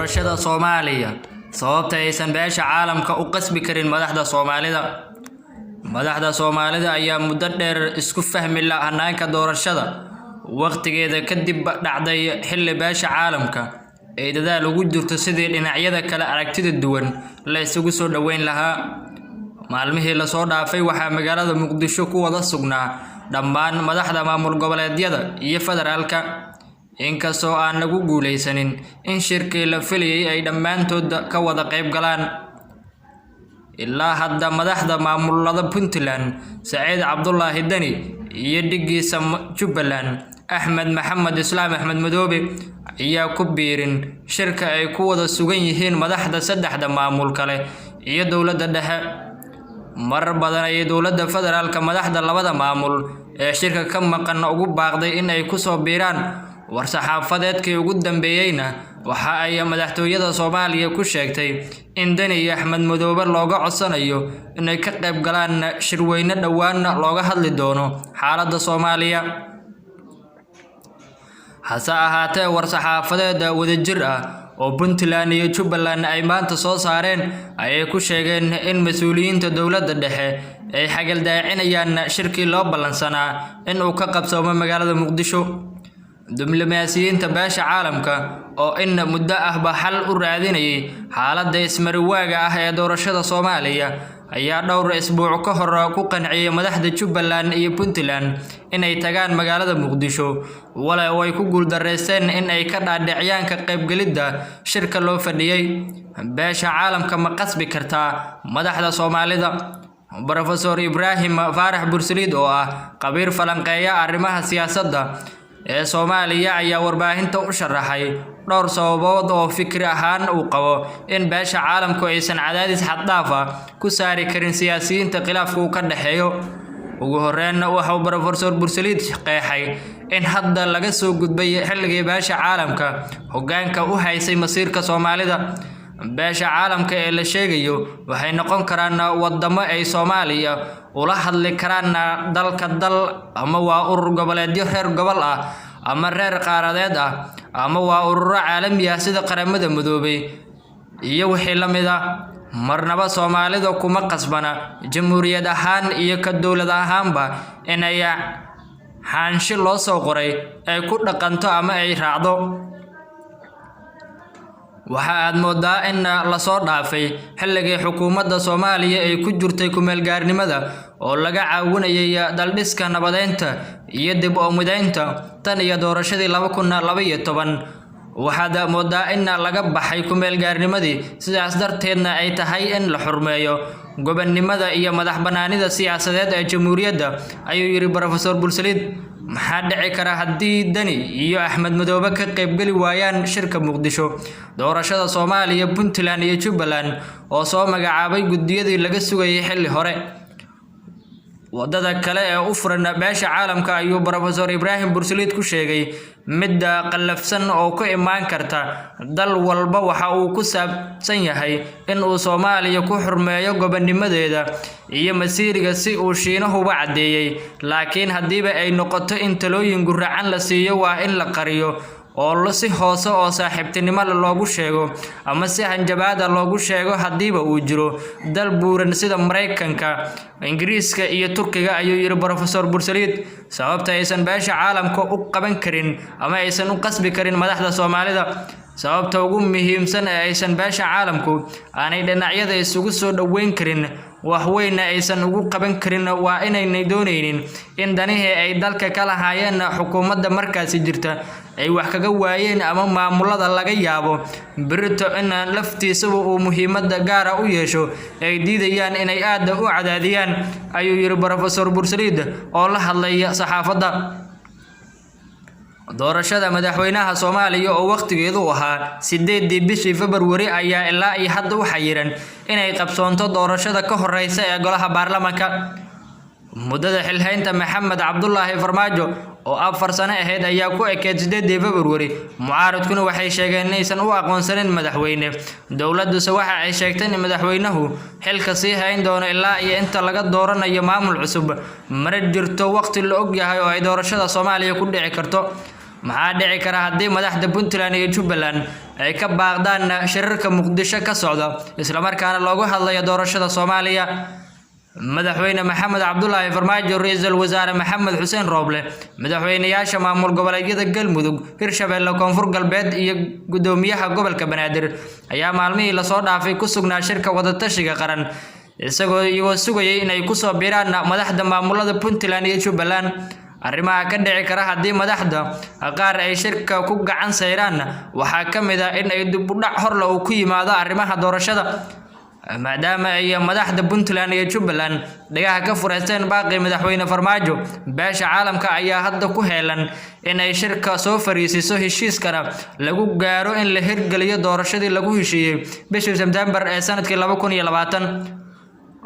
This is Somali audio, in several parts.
doorashada Soomaaliya sababta aysan beesha caalamka u qasbi karin madaxda Soomaalida ayaa muddo dheer isku fahmi la hanaanka doorashada waqtigeeda kadib dhacday xilli beesha caalamka ay dadaal ugu jirto sidii dhinacyada kala aragtida duwan la isugu soo dhaweyn lahaa maalmihii la soo dhaafay waxaa magaalada Muqdisho ku wada sugnaa dhammaan madaxda maamul goboleedyada iyo federaalka inkastoo aan lagu guuleysanin in shirkii la filayay ay dhammaantood ka wada qayb galaan ilaa hadda madaxda maamulada Puntland Saciid Cabdullaahi Dani iyo dhigiisa Jubbaland Axmed Maxamed Islaam Axmed Madoobe ayaa ku biirin shirka ay ku wada sugan yihiin madaxda saddexda maamul kale iyo dowladda dhexe marar badan ay dowladda federaalka madaxda labada maamul ee shirka ka maqan ugu baaqday in ay ku soo biiraan war-saxaafadeedkii ugu dambeeyayna waxa ay madaxtooyada Soomaaliya ku sheegtay in Dani iyo Axmed Madoobe looga codsanayo inay ka qayb galaan shirweyne dhawaan looga hadli doono xaaladda Soomaaliya hase ahaatee war-saxaafadeed wadajir ah oo Puntland iyo Jubbaland ay maanta soo saareen ayay ku sheegeen in mas'uuliyiinta dowladda dhexe ay xagal daacinayaan shirkii loo ballansanaa in uu ka qabsoomo magaalada Muqdisho diblomaasiyiinta beesha caalamka oo in muddo ahba xal u raadinayay xaaladda ismariwaaga ah ee doorashada Soomaaliya ayaa dhowr isbuuc ka hor ku qanciyay madaxda Jubbaland iyo Puntland inay tagaan magaalada Muqdisho wala way ku guuldareysteen in ay ka dhaadhiciyaan ka qaybgalida shirka loo fadhiyay beesha caalamka ma qasbi kartaa madaxda Soomaalida Professor Ibrahim Faarax Bursalid oo ah qabiir falanqeeya arrimaha siyaasadda ee Soomaaliya ayaa warbaahinta u sharaxay dhowr sababood oo fikri ahaan uu qabo in beesha caalamku aysan cadaadis xad dhaaf ah ku saari karin siyaasiyiinta khilaafku ka dhaxeeyo ugu horeyn waxa uu Professor Bursalid qeexay in hadda laga soo gudbay xilligii beesha caalamka hoggaanka u haysay masiirka Soomaalida beesha caalamka ee la sheegayo waxay noqon karaan wadamo ay Soomaaliya ula hadli karaan dalka dal ama waa urur goboleedyo reer gobol ah ama reer qaaradeed ah ama waa urur caalami ah sida qaramada midoobay iyo wixii la mid ah marnaba Soomaalida kuma qasbana jamhuuriyad ahaan iyo ka dowlad ahaanba inay xaanshi loo soo qoray ay ku dhaqanto ama ay raacdo waxa aad moodaa in la soo dhaafay xilligii xukuumadda Soomaaliya ay ku jirtay ku meel gaarnimada oo laga caawinayay daldhiska nabadeynta iyo dib u mideynta tan iyo doorashadii 2012 waxaad moodaa in laga baxay ku meel gaarnimadii sidaas darteedna ay tahay in la xurmeeyo gobonnimada iyo madax banaanida siyaasadeed ee jamhuuriyadda ayuu yiri Professor Bursalid maxaa dhici kara haddii Dani iyo Axmed Madoobe ka qayb gali waayaan shirka Muqdisho doorashada Soomaaliya Puntland iyo Jubbaland oo soo magacaabay gudiyadii laga sugayay xilli hore wadada kale ee u furan beesha caalamka ayuu Professor Ibrahim Bursalid ku sheegay mid qalafsan oo ku imaan karta dal walba waxa uu ku saabsan yahay in uu Soomaaliya ku xurmeeyo gobonnimadeeda iyo masiiriga si uu Shiinahuba cadeeyay laakiin hadiiba ay noqoto in talooyin guracan la siiyo waa in la qariyo oo la si hoose oo saaxiibtinimo loogu sheego ama si hanjabaad loogu sheego hadiiba uu jiro dal buuran sida Mareykanka Ingiriiska iyo Turkiga ayuu yiri Professor Bursalid sababta aysan beesha caalamka u qaban karin ama aysan u qasbi karin madaxda Soomaalida sababta ugu muhiimsan ee aysan beesha caalamku aanay dhinacyada isugu soo dhaweyn karin wax weyn aysan ugu qaban karin waa inay doonaynin in danihii ay dalka kala hayeen xukuumadda markaasi jirta ay wax kaga waayeen ama maamulada laga yaabo birito in laftiisa uu muhiimad gaar ah u yeesho ay diidayaan inay aad u cadaadiyaan ayuu yiri Professor Bursalid oo la hadlay saxaafadda doorashada madaxweynaha Soomaaliya oo waqtigeedu ahaa 8 bishii February ayaa ilaa ay hadda u xayiran inay qabsoonto doorashada ka horeysa ee golaha baarlamaanka muddada xilhaynta Maxamed Cabdullaahi Farmaajo oo 4 sano ahayd ayaa ku ekeed 8 February mucaaradkuna waxay sheegeen inaysan u aqoonsanin madaxweyne dowladdu waxa ay sheegtay in madaxweynuhu xilka sii hayn doono ilaa iyo inta laga dooranayo maamul cusub mar jirto waqti la og yahay oo ay doorashada Soomaaliya ku dhici karto maxaa dhici kara haddii madaxda Puntland iyo Jubbaland ay ka baaqdaan shirarka Muqdisho ka socda isla markaana loogu hadlayo doorashada Soomaaliya madaxweyne Maxamed Cabdullaahi Farmaajo ra'iisul wasaare Maxamed Xuseen Rooble madaxweynayaasha maamul goboleedyada Galmudug Hirshabelle Koonfur Galbeed iyo gudoomiyaha gobolka Banaadir ayaa maalmihii la soo dhaafay ku sugnaa shirka wadatashiga qaran iyagoo sugayay in ay ku soo biiraan madaxda maamulada Puntland iyo Jubbaland arrimaha ka dhici kara haddii madaxda qaar ay shirka ku gacan sayraan waxaa ka mid ah in ay dib u dhac hor leh ku yimaado arrimaha doorashada maadaama ay madaxda Puntland iyo Jubbaland dhagaha ka furaysan baaqi madaxweyne Farmaajo beesha caalamka ayaa hadda ku heelan in ay shirka soo fariisiso heshiiskana lagu gaaro in la hirgeliyo doorashadii lagu heshiiyay bishii September ee sanadkii 2020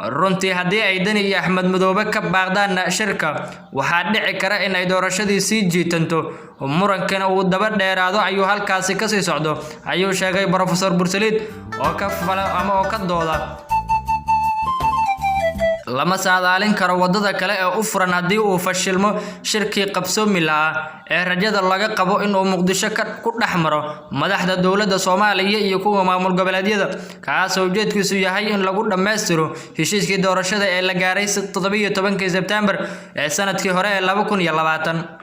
runtii haddii ay Dani iyo Axmed Madoobe ka baaqdaan shirka waxaa dhici kara in ay doorashadii sii jiitanto murankana uu daba dheeraado ayuu halkaasi ka sii socdo ayuu sheegay Professor Bursaliid oo ka dooda lama saadaalin karo wadada kale ee u furan haddii uu fashilmo shirkii qabsoomi lahaa ee rajada laga qabo in uu Muqdisho ku dhaxmaro madaxda dowladda Soomaaliya iyo kuwa maamul goboleedyada kaas oo ujeedkiisu yahay in lagu dhameystiro heshiiskii doorashada ee la gaaray 17 September ee sanadkii hore ee 2020